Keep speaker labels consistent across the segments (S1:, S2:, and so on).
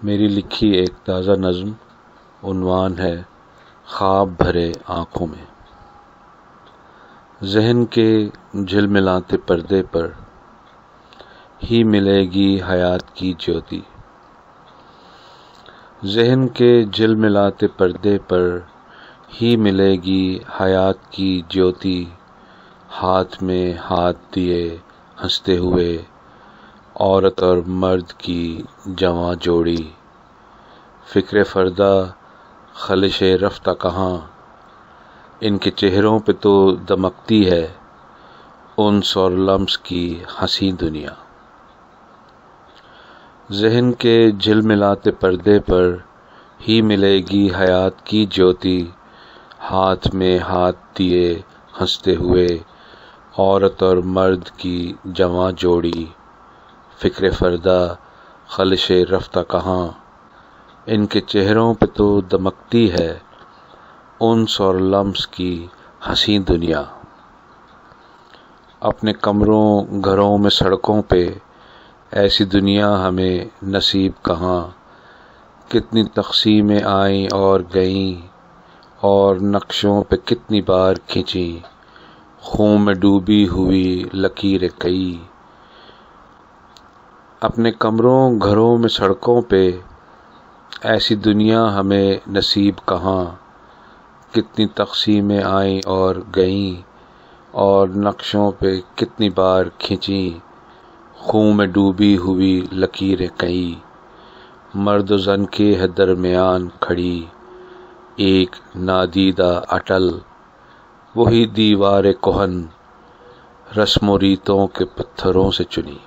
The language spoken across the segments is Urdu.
S1: میری لکھی ایک تازہ نظم، عنوان ہے خواب بھرے آنکھوں میں۔ ذہن کے جھلملاتے پردے پر ہی ملے گی حیات کی جیوتی۔ ذہن کے جھلملاتے پردے پر ہی ملے گی حیات کی جیوتی، ہاتھ میں ہاتھ دیے ہنستے ہوئے عورت اور مرد کی جواں جوڑی۔ فکر فردا خلش رفتہ کہاں، ان کے چہروں پہ تو دمکتی ہے انس اور لمس کی حسین دنیا۔ ذہن کے جھلملاتے پردے پر ہی ملے گی حیات کی جیوتی، ہاتھ میں ہاتھ دیے ہنستے ہوئے عورت اور مرد کی جواں جوڑی۔ فکر فردا خلش رفتہ کہاں، ان کے چہروں پہ تو دمکتی ہے انس اور لمس کی حسین دنیا۔ اپنے کمروں گھروں میں سڑکوں پہ ایسی دنیا ہمیں نصیب کہاں، کتنی تقسیمیں آئیں اور گئیں اور نقشوں پہ کتنی بار کھینچیں، خون میں ڈوبی ہوئی لکیریں کئی۔ اپنے کمروں گھروں میں سڑکوں پہ ایسی دنیا ہمیں نصیب کہاں، کتنی تقسیمیں آئیں اور گئیں اور نقشوں پہ کتنی بار کھینچیں، خون میں ڈوبی ہوئی لکیریں کئی۔ مرد و زن کے ہے درمیان کھڑی ایک نادیدہ اٹل، وہی دیوار کہن رسم و ریتوں کے پتھروں سے چنی۔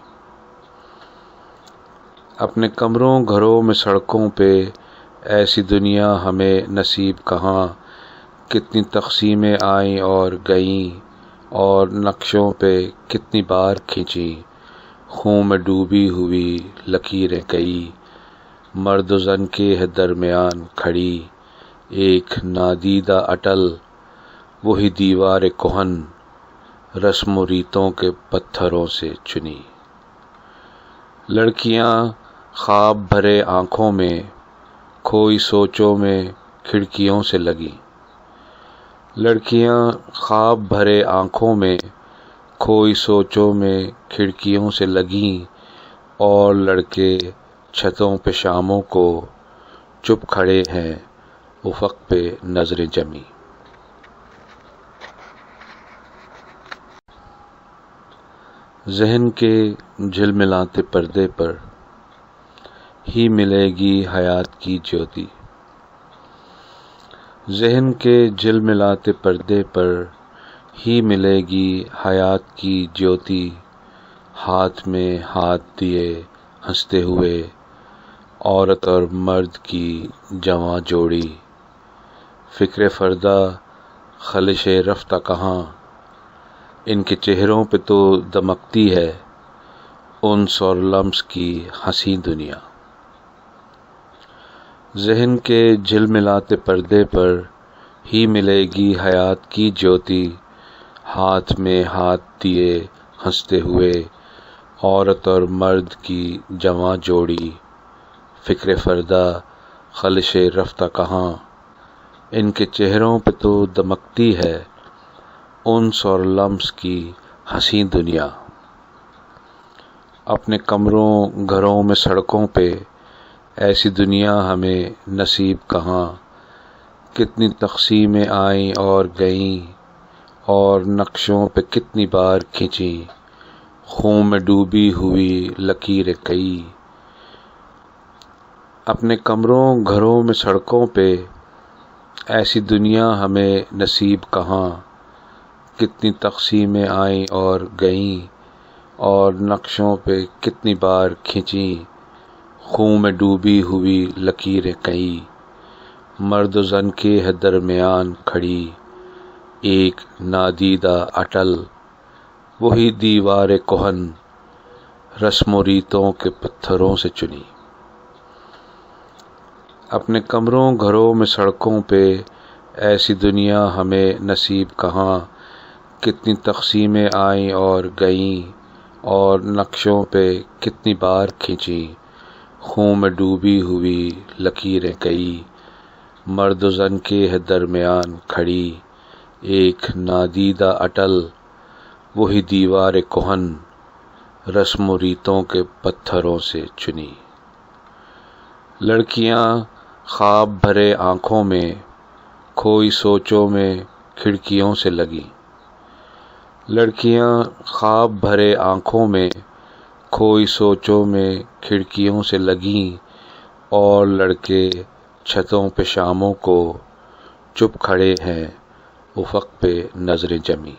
S1: اپنے کمروں گھروں میں سڑکوں پہ ایسی دنیا ہمیں نصیب کہاں، کتنی تقسیمیں آئیں اور گئیں اور نقشوں پہ کتنی بار کھینچیں، خون میں ڈوبی ہوئی لکیریں کئی۔ مرد و زن کے ہے درمیان کھڑی ایک نادیدہ اٹل، وہی دیوار کہن رسم و ریتوں کے پتھروں سے چنی۔ لڑکیاں خواب بھرے آنکھوں میں کھوئی سوچوں میں کھڑکیوں سے لگیں۔ لڑکیاں خواب بھرے آنکھوں میں کھوئی سوچوں میں کھڑکیوں سے لگیں اور لڑکے چھتوں پہ شاموں کو چپ کھڑے ہیں افق پہ نظریں جمی۔ ذہن کے جھلملاتے پردے پر ہی ملے گی حیات کی جیوتی۔ ذہن کے جھلملاتے پردے پر ہی ملے گی حیات کی جیوتی، ہاتھ میں ہاتھ دیے ہنستے ہوئے عورت اور مرد کی جواں جوڑی۔ فکر فردا خلش رفتہ کہاں، ان کے چہروں پہ تو دمکتی ہے انس اور لمس کی حسین دنیا۔ ذہن کے جھلملاتے پردے پر ہی ملے گی حیات کی جیوتی، ہاتھ میں ہاتھ دیے ہنستے ہوئے عورت اور مرد کی جواں جوڑی۔ فکر فردا خلش رفتہ کہاں، ان کے چہروں پہ تو دمکتی ہے انس اور لمس کی حسین دنیا۔ اپنے کمروں گھروں میں سڑکوں پہ ایسی دنیا ہمیں نصیب کہاں، کتنی تقسیمیں آئیں اور گئیں اور نقشوں پہ کتنی بار کھینچیں، خون میں ڈوبی ہوئی لکیریں کئی۔ اپنے کمروں گھروں میں سڑکوں پہ ایسی دنیا ہمیں نصیب کہاں، کتنی تقسیمیں آئیں اور گئیں اور نقشوں پہ کتنی بار کھینچیں، خون میں ڈوبی ہوئی لکیریں کئی۔ مرد و زن کے ہے درمیان کھڑی ایک نادیدہ اٹل، وہی دیوار کہن رسم و ریتوں کے پتھروں سے چنی۔ اپنے کمروں گھروں میں سڑکوں پہ ایسی دنیا ہمیں نصیب کہاں، کتنی تقسیمیں آئیں اور گئیں اور نقشوں پہ کتنی بار کھینچیں، خون میں ڈوبی ہوئی لکیریں کئی، مرد و زن کے ہے درمیان کھڑی، ایک نادیدہ اٹل وہی دیوار کہن، رسم و ریتوں کے پتھروں سے چنی۔ لڑکیاں خواب بھرے آنکھوں میں، کھوئی سوچوں میں کھڑکیوں سے لگی۔ لڑکیاں خواب بھرے آنکھوں میں، کھوئی سوچوں میں کھڑکیوں سے لگیں، اور لڑکے چھتوں پہ شاموں کو چپ کھڑے ہیں، افق پہ نظریں جمی۔